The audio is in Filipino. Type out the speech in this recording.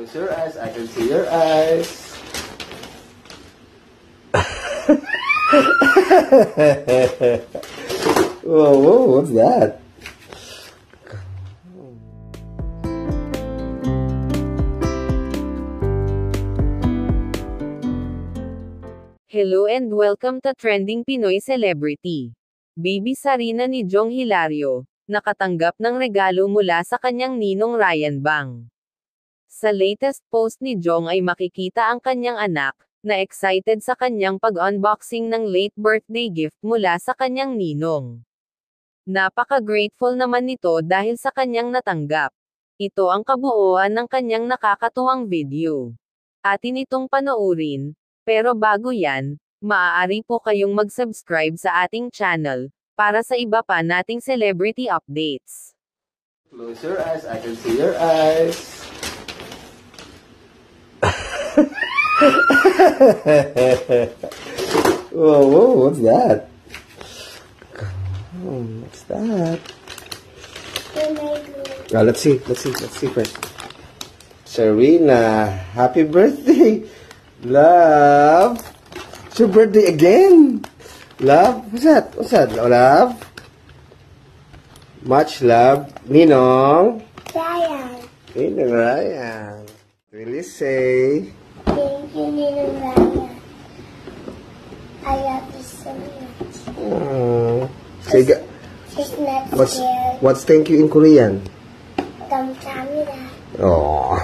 Close your eyes. I can see your eyes. Whoa, whoa, what's that? Hello and welcome to Trending Pinoy Celebrity. Baby Sarina ni Jong Hilario, nakatanggap ng regalo mula sa kanyang ninong Ryan Bang. Sa latest post ni Jong ay makikita ang kanyang anak, na excited sa kanyang pag-unboxing ng late birthday gift mula sa kanyang ninong. Napaka-grateful naman nito dahil sa kanyang natanggap. Ito ang kabuuan ng kanyang nakakatuwang video. Atin itong panoorin, pero bago yan, maaari po kayong mag-subscribe sa ating channel, para sa iba pa nating celebrity updates. Close your eyes, I can see your eyes. Whoa, whoa, what's that? What's that? Oh, let's see first. Serena, happy birthday! Love! It's your birthday again! Love? What's that? What's that? Oh, love? Much love. Ninong? Ryan. Ninong Ryan. Really say? Thank you, Ninong Ryan. I love you so much. Say, She's not scared. what's thank you in Korean? Kamsahamnida. Oh.